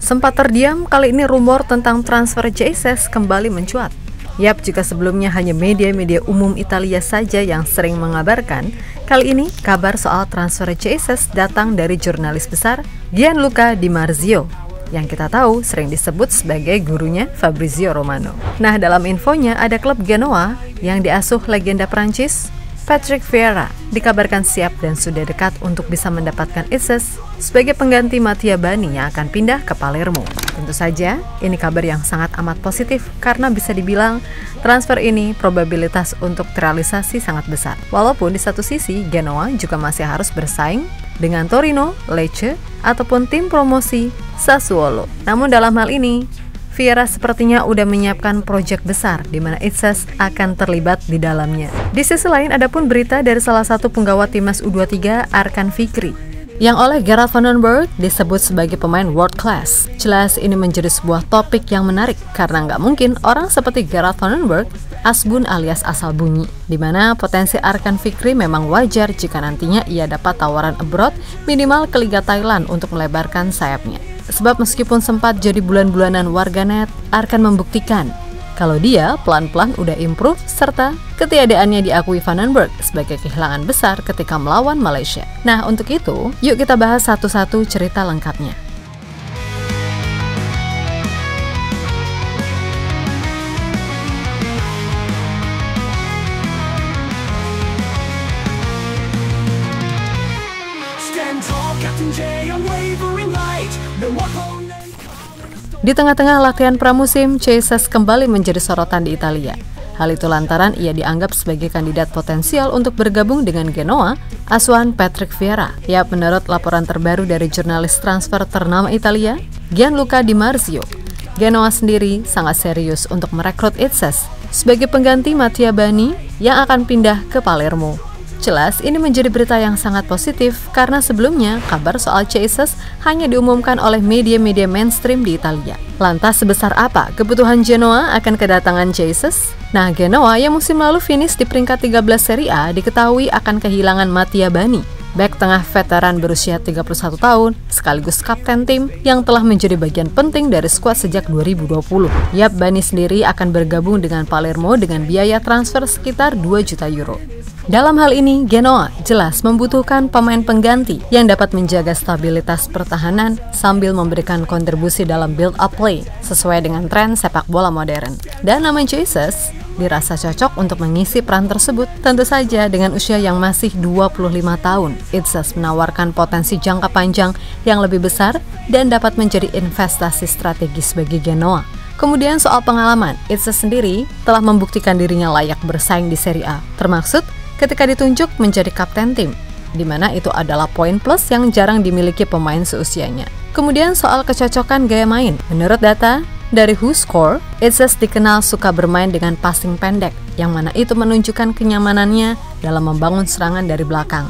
Sempat terdiam, kali ini rumor tentang transfer Jesus kembali mencuat. Yap, jika sebelumnya hanya media-media umum Italia saja yang sering mengabarkan, kali ini kabar soal transfer Jesus datang dari jurnalis besar Gianluca Di Marzio, yang kita tahu sering disebut sebagai gurunya Fabrizio Romano. Nah, dalam infonya ada klub Genoa yang diasuh legenda Prancis Patrick Vieira dikabarkan siap dan sudah dekat untuk bisa mendapatkan Jesus sebagai pengganti Mattia Bani yang akan pindah ke Palermo. Tentu saja, ini kabar yang sangat amat positif karena bisa dibilang transfer ini probabilitas untuk terrealisasi sangat besar. Walaupun di satu sisi, Genoa juga masih harus bersaing dengan Torino, Lecce, ataupun tim promosi Sassuolo. Namun dalam hal ini, Vieira sepertinya udah menyiapkan proyek besar di mana Itzes akan terlibat di dalamnya. Di sisi lain, ada pun berita dari salah satu penggawa timnas U23, Arkan Fikri, yang oleh Gerard Vandenberg disebut sebagai pemain world class. Jelas ini menjadi sebuah topik yang menarik karena nggak mungkin orang seperti Gerard Vandenberg asbun alias asal bunyi, di mana potensi Arkan Fikri memang wajar jika nantinya ia dapat tawaran abroad minimal ke Liga Thailand untuk melebarkan sayapnya. Sebab meskipun sempat jadi bulan-bulanan warganet, Arkan membuktikan kalau dia pelan-pelan udah improve serta ketiadaannya diakui Vandenberg sebagai kehilangan besar ketika melawan Malaysia. Nah, untuk itu, yuk kita bahas satu-satu cerita lengkapnya. Di tengah-tengah latihan pramusim, Jesus kembali menjadi sorotan di Italia. Hal itu lantaran ia dianggap sebagai kandidat potensial untuk bergabung dengan Genoa, asuhan Patrick Vieira. Ya, menurut laporan terbaru dari jurnalis transfer ternama Italia, Gianluca Di Marzio, Genoa sendiri sangat serius untuk merekrut Jesus sebagai pengganti Mattia Bani yang akan pindah ke Palermo. Jelas, ini menjadi berita yang sangat positif karena sebelumnya kabar soal Jesus hanya diumumkan oleh media-media mainstream di Italia. Lantas sebesar apa kebutuhan Genoa akan kedatangan Jesus? Nah, Genoa yang musim lalu finish di peringkat 13 Serie A diketahui akan kehilangan Mattia Bani, bek tengah veteran berusia 31 tahun, sekaligus kapten tim yang telah menjadi bagian penting dari skuad sejak 2020. Yap, Bani sendiri akan bergabung dengan Palermo dengan biaya transfer sekitar 2 juta euro. Dalam hal ini, Genoa jelas membutuhkan pemain pengganti yang dapat menjaga stabilitas pertahanan sambil memberikan kontribusi dalam build-up play sesuai dengan tren sepak bola modern. Dan nama Jesus dirasa cocok untuk mengisi peran tersebut. Tentu saja dengan usia yang masih 25 tahun, Itzes menawarkan potensi jangka panjang yang lebih besar dan dapat menjadi investasi strategis bagi Genoa. Kemudian soal pengalaman, Itzes sendiri telah membuktikan dirinya layak bersaing di Serie A, termaksud ketika ditunjuk menjadi kapten tim, di mana itu adalah poin plus yang jarang dimiliki pemain seusianya. Kemudian soal kecocokan gaya main, menurut data dari WhoScore, Itzes dikenal suka bermain dengan passing pendek, yang mana itu menunjukkan kenyamanannya dalam membangun serangan dari belakang.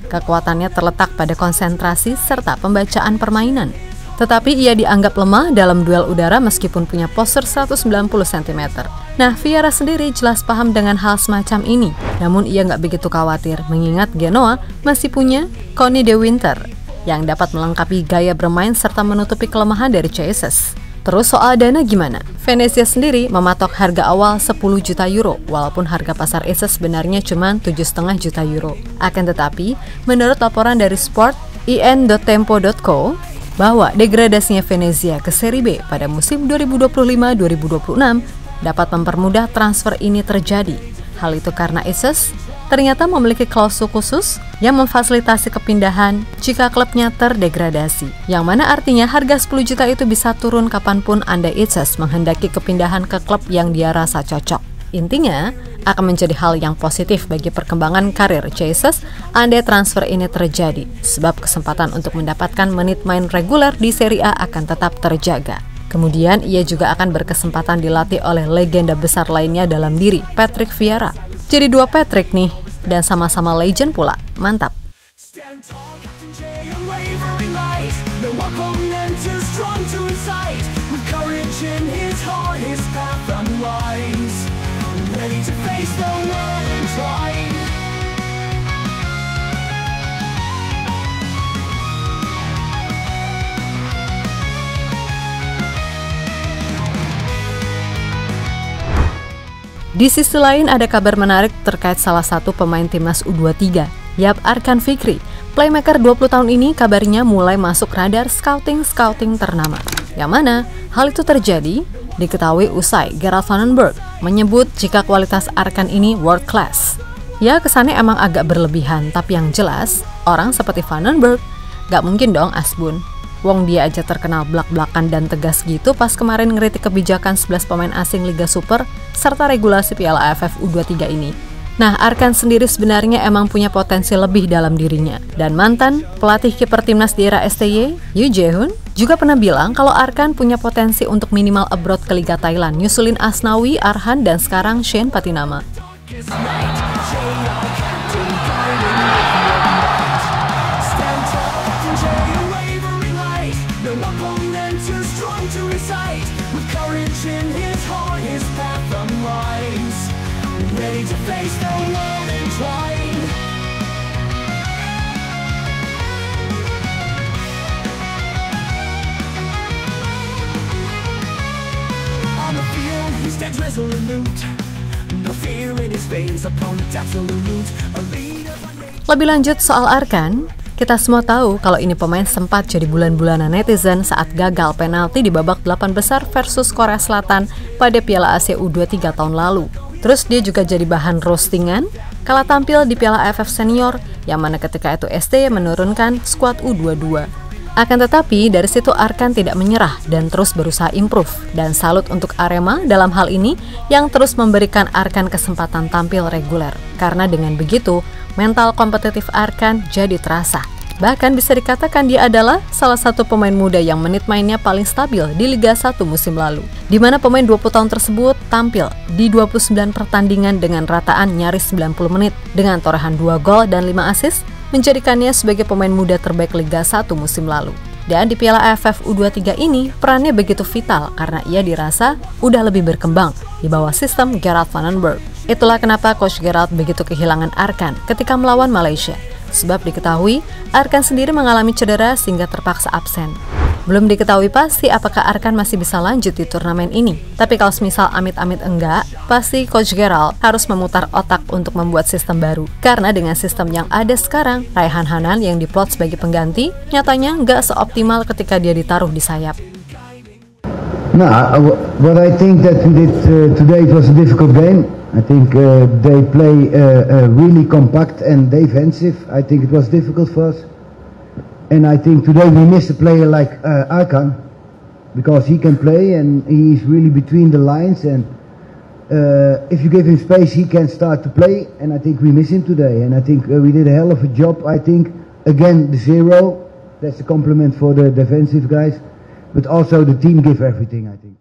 Kekuatannya terletak pada konsentrasi serta pembacaan permainan. Tetapi ia dianggap lemah dalam duel udara meskipun punya postur 190 cm. Nah, Vieira sendiri jelas paham dengan hal semacam ini. Namun ia nggak begitu khawatir mengingat Genoa masih punya Conny De Winter yang dapat melengkapi gaya bermain serta menutupi kelemahan dari Jesus. Terus soal dana gimana? Venezia sendiri mematok harga awal 10 juta euro, walaupun harga pasar Jesus sebenarnya cuma 7,5 juta euro. Akan tetapi, menurut laporan dari sport.in.tempo.co, bahwa degradasinya Venezia ke Serie B pada musim 2025-2026 dapat mempermudah transfer ini terjadi. Hal itu karena Jesus ternyata memiliki klausul khusus yang memfasilitasi kepindahan jika klubnya terdegradasi, yang mana artinya harga 10 juta itu bisa turun kapanpun andai Jesus menghendaki kepindahan ke klub yang dia rasa cocok. Intinya, akan menjadi hal yang positif bagi perkembangan karir Jesus andai transfer ini terjadi, sebab kesempatan untuk mendapatkan menit main reguler di Serie A akan tetap terjaga. Kemudian ia juga akan berkesempatan dilatih oleh legenda besar lainnya dalam diri, Patrick Vieira. Jadi dua Patrick nih, dan sama-sama legend pula, mantap. Di sisi lain ada kabar menarik terkait salah satu pemain timnas U23, Yap Arkan Fikri. Playmaker 20 tahun ini kabarnya mulai masuk radar scouting ternama. Yang mana hal itu terjadi diketahui usai Gerard Vandenberg menyebut jika kualitas Arkan ini world class. Ya kesannya emang agak berlebihan, tapi yang jelas orang seperti Vandenberg gak mungkin dong asbun. Wong dia aja terkenal blak-blakan dan tegas gitu pas kemarin ngeritik kebijakan 11 pemain asing Liga Super serta regulasi Piala AFF U23 ini. Nah, Arkan sendiri sebenarnya emang punya potensi lebih dalam dirinya. Dan mantan pelatih kiper timnas di era STY, Yu Jae-hoon, juga pernah bilang kalau Arkan punya potensi untuk minimal abroad ke Liga Thailand, nyusulin Asnawi, Arhan, dan sekarang Shane Patinama. Ready to face the world and try. On the field, he stands resolute. No fear in his face, opponent absolute. A leader. Lebih lanjut soal Arkan, kita semua tahu kalau ini pemain sempat jadi bulan-bulanan netizen saat gagal penalti di babak 8 besar versus Korea Selatan pada Piala Asia U23 tahun lalu. Terus dia juga jadi bahan roastingan kala tampil di Piala AFF Senior, yang mana ketika itu STY menurunkan skuad U22. Akan tetapi dari situ Arkan tidak menyerah dan terus berusaha improve. Dan salut untuk Arema dalam hal ini yang terus memberikan Arkan kesempatan tampil reguler. Karena dengan begitu mental kompetitif Arkan jadi terasa. Bahkan bisa dikatakan dia adalah salah satu pemain muda yang menit mainnya paling stabil di Liga 1 musim lalu. Di mana pemain 20 tahun tersebut tampil di 29 pertandingan dengan rataan nyaris 90 menit dengan torehan 2 gol dan 5 assist, menjadikannya sebagai pemain muda terbaik Liga 1 musim lalu. Dan di Piala AFF U23 ini perannya begitu vital karena ia dirasa udah lebih berkembang di bawah sistem Gerard Vandenberg. Itulah kenapa Coach Gerard begitu kehilangan Arkan ketika melawan Malaysia. Sebab diketahui Arkan sendiri mengalami cedera sehingga terpaksa absen. Belum diketahui pasti apakah Arkan masih bisa lanjut di turnamen ini. Tapi kalau misal amit-amit enggak, pasti Coach Gerald harus memutar otak untuk membuat sistem baru. Karena dengan sistem yang ada sekarang, Raihan Hanan yang diplot sebagai pengganti nyatanya nggak seoptimal ketika dia ditaruh di sayap. Nah, what I think that we did today, it was a difficult game. I think they play really compact and defensive. I think it was difficult for us. And I think today we missed a player like Arkan, because he can play and he's really between the lines, and if you give him space he can start to play, and I think we miss him today. And I think we did a hell of a job. I think again the 0, that's a compliment for the defensive guys, but also the team give everything, I think.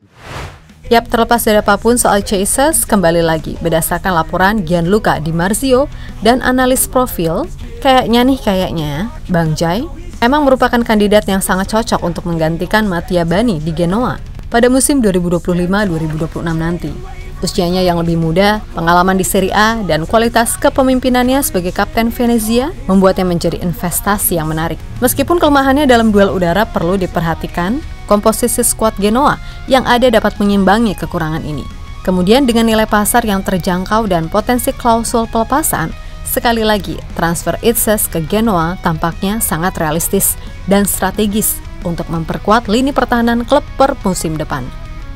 Yap, terlepas dari apapun soal Chasers, kembali lagi berdasarkan laporan Gianluca Di Marzio dan analis profil, kayaknya Bang Jai emang merupakan kandidat yang sangat cocok untuk menggantikan Mattia Bani di Genoa pada musim 2025-2026 nanti. Usianya yang lebih muda, pengalaman di Serie A, dan kualitas kepemimpinannya sebagai kapten Venezia membuatnya menjadi investasi yang menarik. Meskipun kelemahannya dalam duel udara perlu diperhatikan, komposisi skuad Genoa yang ada dapat menyimbangi kekurangan ini. Kemudian dengan nilai pasar yang terjangkau dan potensi klausul pelepasan, sekali lagi transfer Itses ke Genoa tampaknya sangat realistis dan strategis untuk memperkuat lini pertahanan klub per musim depan.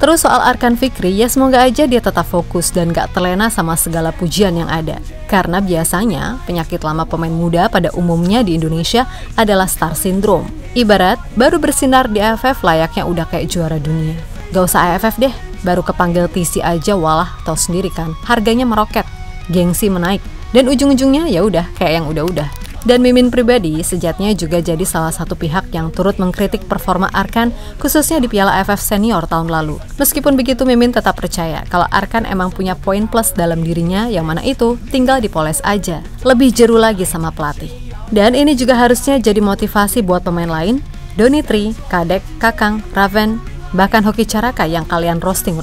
Terus soal Arkan Fikri, ya semoga aja dia tetap fokus dan gak terlena sama segala pujian yang ada. Karena biasanya penyakit lama pemain muda pada umumnya di Indonesia adalah star syndrome. Ibarat baru bersinar di AFF layaknya udah kayak juara dunia. Gak usah AFF deh, baru kepanggil TC aja walah tau sendiri kan, harganya meroket, gengsi menaik, dan ujung-ujungnya ya udah kayak yang udah-udah. Dan Mimin pribadi sejatinya juga jadi salah satu pihak yang turut mengkritik performa Arkan khususnya di Piala AFF Senior tahun lalu. Meskipun begitu, Mimin tetap percaya kalau Arkan emang punya poin plus dalam dirinya, yang mana itu tinggal dipoles aja, lebih jeru lagi sama pelatih. Dan ini juga harusnya jadi motivasi buat pemain lain, Donitri, Kadek, Kakang, Raven, bahkan Hoki Caraka yang kalian roasting.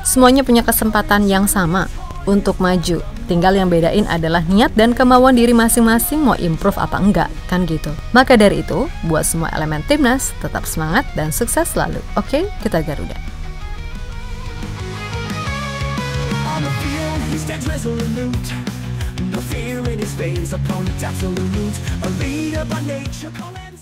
Semuanya punya kesempatan yang sama untuk maju. Tinggal yang bedain adalah niat dan kemauan diri masing-masing mau improve apa enggak, kan gitu. Maka dari itu, buat semua elemen timnas, tetap semangat dan sukses selalu. Oke, kita Garuda. stands resolute. No fear in his face, opponent absolute. A leader by nature, call it